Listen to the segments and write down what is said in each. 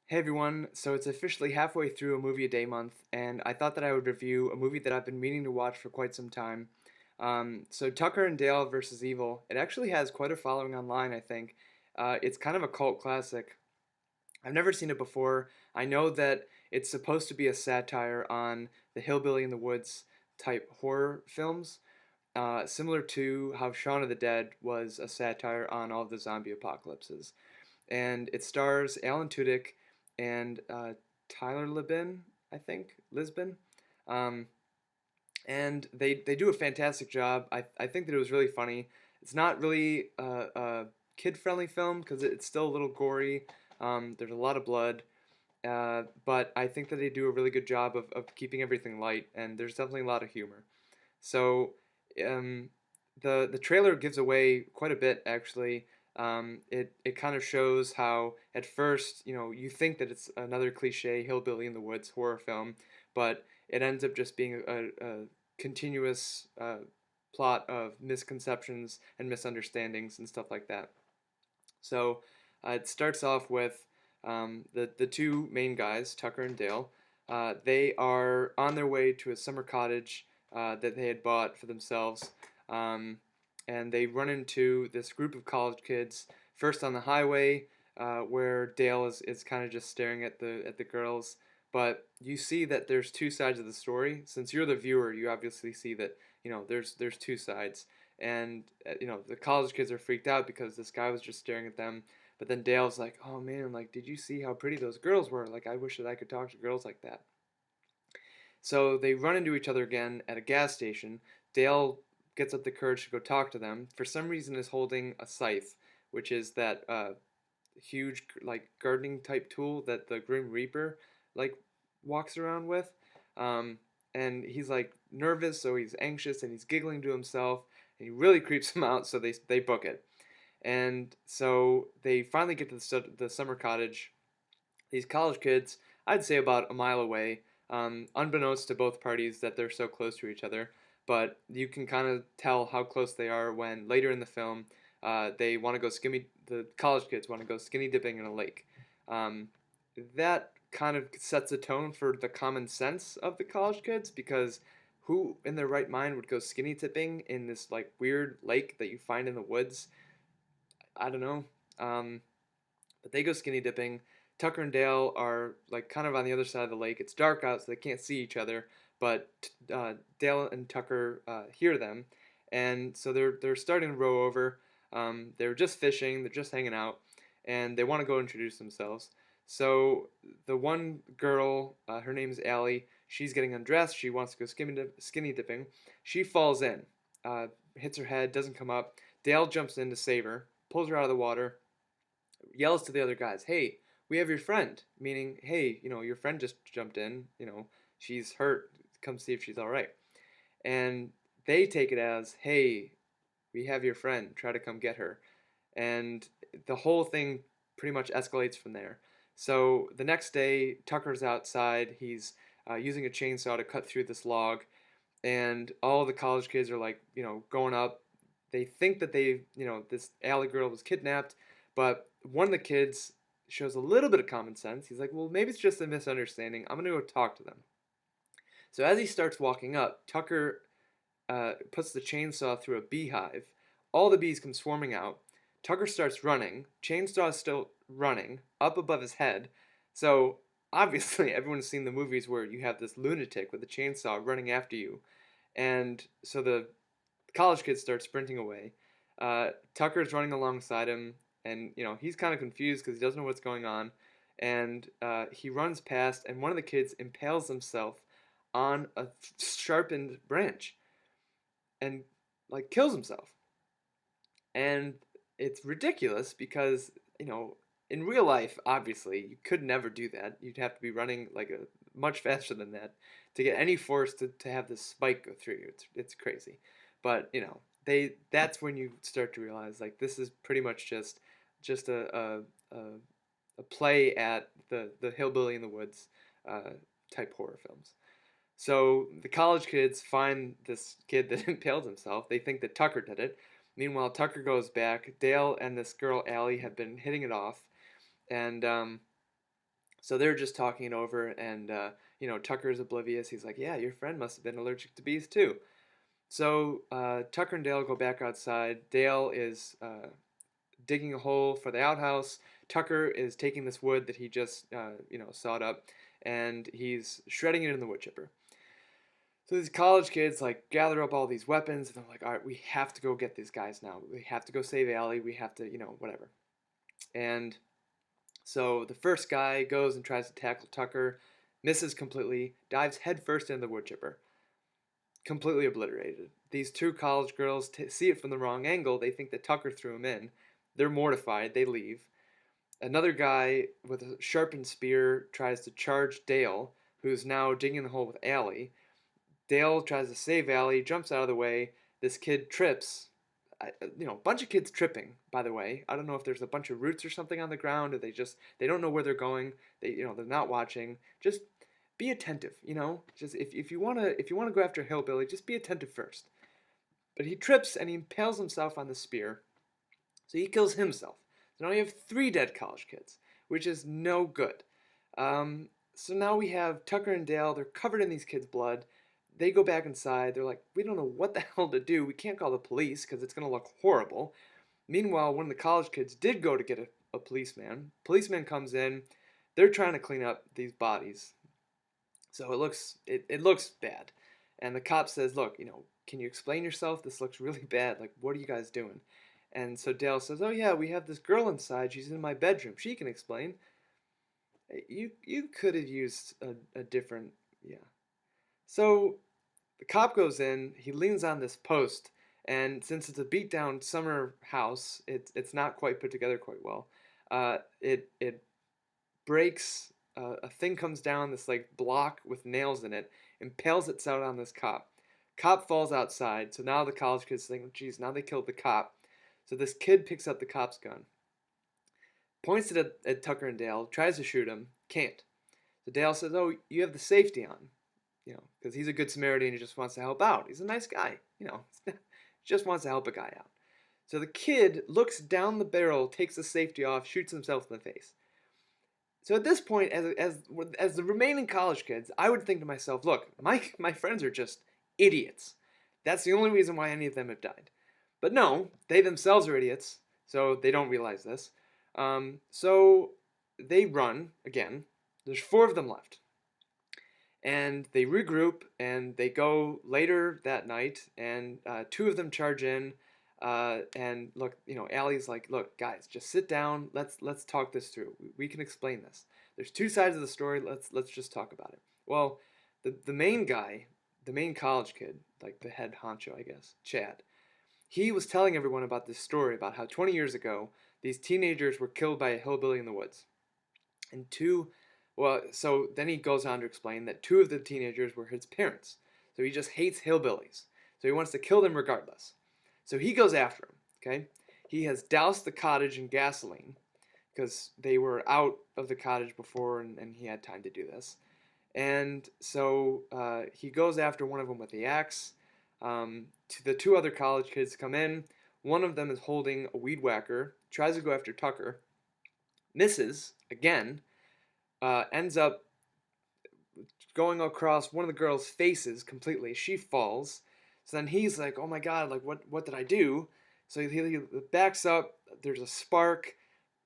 Hey everyone, so it's officially halfway through a movie a day month, and I thought that I would review a movie that I've been meaning to watch for quite some time. So Tucker and Dale versus Evil, it actually has quite a following online, I think. It's kind of a cult classic. I've never seen it before. I know that it's supposed to be a satire on the hillbilly in the woods type horror films, similar to how Shaun of the Dead was a satire on all of the zombie apocalypses, and it stars Alan Tudyk and Tyler Libin, I think Lisbon, um, and they do a fantastic job. I think that it was really funny. It's not really a kid friendly film because it's still a little gory. There's a lot of blood, but I think that they do a really good job of keeping everything light, and there's definitely a lot of humor. So um, the trailer gives away quite a bit actually. It kind of shows how at first you think that it's another cliche hillbilly in the woods horror film, but it ends up just being a continuous plot of misconceptions and misunderstandings and stuff like that. So it starts off with the two main guys, Tucker and Dale. They are on their way to a summer cottage that they had bought for themselves, um, and they run into this group of college kids. First on the highway, where Dale is kind of just staring at the girls. But you see that there's two sides of the story. Since you're the viewer, you obviously see that there's two sides, and the college kids are freaked out because this guy was just staring at them. But then Dale's like, oh man, like, did you see how pretty those girls were? Like, I wish that I could talk to girls like that. So they run into each other again at a gas station. Dale gets up the courage to go talk to them. For some reason, is holding a scythe, which is that huge like gardening type tool that the Grim Reaper like walks around with. Um, and he's like nervous, so he's anxious and he's giggling to himself, and he really creeps him out. So they book it, and so they finally get to the summer cottage. These college kids, I'd say about a mile away, unbeknownst to both parties that they're so close to each other. But you can kind of tell how close they are when later in the film they want to go skinny. The college kids want to go skinny dipping in a lake. Um, that kind of sets a tone for the common sense of the college kids because who in their right mind would go skinny dipping in this like weird lake that you find in the woods? I don't know. Um, but they go skinny dipping. Tucker and Dale are like kind of on the other side of the lake. It's dark out, so they can't see each other. But Dale and Tucker hear them, and so they're starting to row over. They're just fishing. They're just hanging out, and they want to go introduce themselves. So the one girl, her name is Allie. She's getting undressed. She wants to go skinny dipping. She falls in, hits her head, doesn't come up. Dale jumps in to save her, pulls her out of the water, yells to the other guys, "Hey, we have your friend," meaning, "Hey, your friend just jumped in. She's hurt. Come see if she's all right." And they take it as, "Hey, we have your friend. Try to come get her." And the whole thing pretty much escalates from there. So the next day, Tucker's outside. He's using a chainsaw to cut through this log, and all the college kids are like, going up. They think that this alley girl was kidnapped, but one of the kids shows a little bit of common sense. He's like, well, maybe it's just a misunderstanding. I'm gonna go talk to them. So as he starts walking up, Tucker puts the chainsaw through a beehive. All the bees come swarming out. Tucker starts running. Chainsaw is still running up above his head. So obviously, everyone's seen the movies where you have this lunatic with a chainsaw running after you, and so the college kid starts sprinting away. Tucker's running alongside him, and he's kind of confused because he doesn't know what's going on. And he runs past, and one of the kids impales himself on a sharpened branch and like kills himself. And it's ridiculous because in real life, obviously, you could never do that. You'd have to be running like much faster than that to get any force to have this spike go through you. It's crazy, but that's when you start to realize like this is pretty much just a play at the hillbilly in the woods type horror films. So the college kids find this kid that impaled himself. They think that Tucker did it. Meanwhile, Tucker goes back. Dale and this girl Allie have been hitting it off, and So they're just talking it over, and Tucker's oblivious. He's like, "Yeah, your friend must have been allergic to bees too." So Tucker and Dale go back outside. Dale is digging a hole for the outhouse. Tucker is taking this wood that he just sawed up, and he's shredding it in the wood chipper. So these college kids like gather up all these weapons, and they're like, "All right, we have to go get these guys now. We have to go save Allie. We have to, whatever." And so the first guy goes and tries to tackle Tucker, misses completely, dives headfirst into the wood chipper, completely obliterated. These two college girls see it from the wrong angle. They think that Tucker threw him in. They're mortified. They leave. Another guy with a sharpened spear tries to charge Dale, who's now digging the hole with Allie. Dale tries to save Allie, jumps out of the way. This kid trips. A bunch of kids tripping, by the way. I don't know if there's a bunch of roots or something on the ground, or they don't know where they're going. They're not watching. Just be attentive, Just if you wanna go after a hillbilly, just be attentive first. But he trips and he impales himself on the spear, so he kills himself. So now we have 3 dead college kids, which is no good. So now we have Tucker and Dale. They're covered in these kids' blood. They go back inside. They're like, we don't know what the hell to do. We can't call the police because it's going to look horrible. Meanwhile, one of the college kids did go to get a policeman. Policeman comes in. They're trying to clean up these bodies. So it looks bad. And the cop says, look, can you explain yourself? This looks really bad. Like, what are you guys doing? And so Dale says, oh yeah, we have this girl inside. She's in my bedroom. She can explain. You could have used a different, yeah. So the cop goes in, he leans on this post, and since it's a beat down summer house, it's not quite put together quite well. It breaks, a thing comes down, this like block with nails in it, impales itself on this cop. Cop falls outside, so now the college kids think, geez, now they killed the cop. So this kid picks up the cop's gun, points it at Tucker and Dale, tries to shoot him, can't. So Dale says, oh, you have the safety on. Because he's a good Samaritan, he just wants to help out. He's a nice guy, just wants to help a guy out. So the kid looks down the barrel, takes the safety off, shoots himself in the face. So at this point, as the remaining college kids, I would think to myself, look, my friends are just idiots. That's the only reason why any of them have died. But no, they themselves are idiots, so they don't realize this. So they run again. There's 4 of them left. And they regroup, and they go later that night, and 2 of them charge in, and look, Allie's like, look, guys, just sit down, let's talk this through. We can explain this. There's 2 sides of the story, let's just talk about it. Well, the main guy, the main college kid, like the head honcho, I guess, Chad, he was telling everyone about this story about how 20 years ago, these teenagers were killed by a hillbilly in the woods. And so then he goes on to explain that 2 of the teenagers were his parents. So he just hates hillbillies. So he wants to kill them regardless. So he goes after him, okay? He has doused the cottage in gasoline because they were out of the cottage before and he had time to do this. And so he goes after one of them with the axe. The 2 other college kids come in. One of them is holding a weed whacker, tries to go after Tucker, misses again, ends up going across one of the girls' faces completely. She falls. So then he's like, oh my god, like what did I do? So he backs up, there's a spark,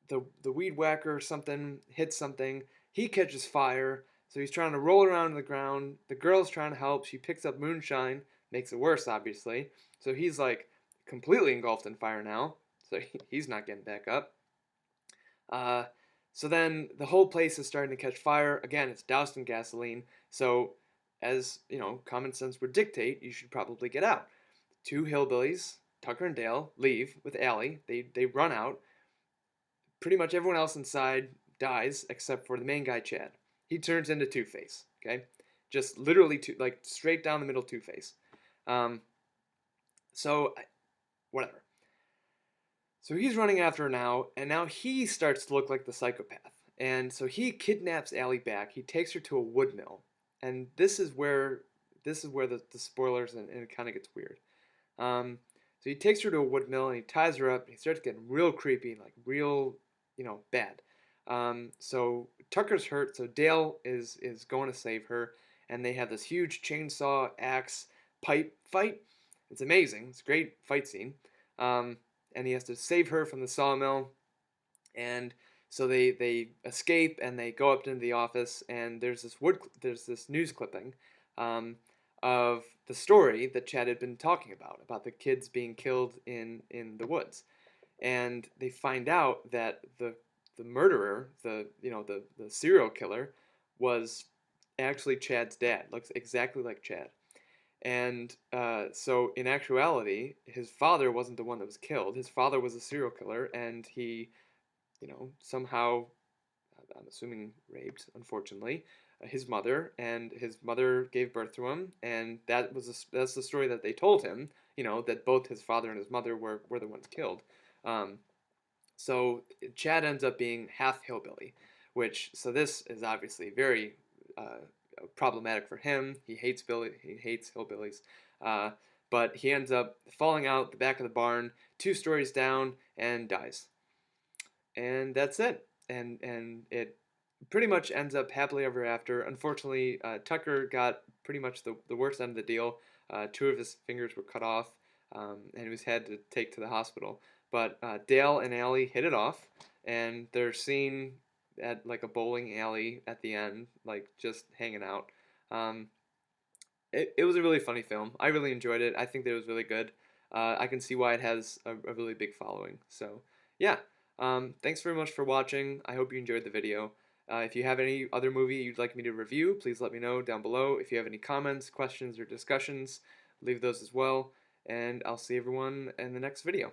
the weed whacker or something hits something, he catches fire, so he's trying to roll around on the ground, the girl's trying to help, she picks up moonshine, makes it worse obviously, so he's like completely engulfed in fire now, so he's not getting back up. So then the whole place is starting to catch fire. Again, it's doused in gasoline. So as, common sense would dictate, you should probably get out. 2 hillbillies, Tucker and Dale, leave with Allie. They run out. Pretty much everyone else inside dies except for the main guy, Chad. He turns into Two-Face, okay? Just literally, straight down the middle Two-Face. Whatever. So he's running after her now, and now he starts to look like the psychopath. And so he kidnaps Allie back. He takes her to a wood mill, and this is where the spoilers and it kind of gets weird. So he takes her to a wood mill and he ties her up. And he starts getting real creepy, like real, bad. So Tucker's hurt, so Dale is going to save her, and they have this huge chainsaw axe pipe fight. It's amazing. It's a great fight scene. Um, and he has to save her from the sawmill, and so they escape and they go up into the office, and there's this news clipping um, of the story that Chad had been talking about the kids being killed in the woods, and they find out that the murderer, the serial killer, was actually Chad's dad. Looks exactly like Chad. And so, in actuality, his father wasn't the one that was killed. His father was a serial killer, and he, somehow, I'm assuming, raped, unfortunately, his mother, and his mother gave birth to him, and that's the story that they told him. That both his father and his mother were the ones killed. Um, so Chad ends up being half hillbilly, so this is obviously very problematic for him. He hates hillbillies, uh, but he ends up falling out the back of the barn, 2 stories down, and dies. And that's it. And it pretty much ends up happily ever after. Unfortunately, Tucker got pretty much the worst end of the deal. 2 of his fingers were cut off, and he was had to take to the hospital. But Dale and Allie hit it off, and they're seen at like a bowling alley at the end, like just hanging out. Um, it was a really funny film. I really enjoyed it. I think that it was really good. I can see why it has a really big following. So, yeah. Thanks very much for watching. I hope you enjoyed the video. If you have any other movie you'd like me to review, please let me know down below. If you have any comments, questions, or discussions, leave those as well. And I'll see everyone in the next video.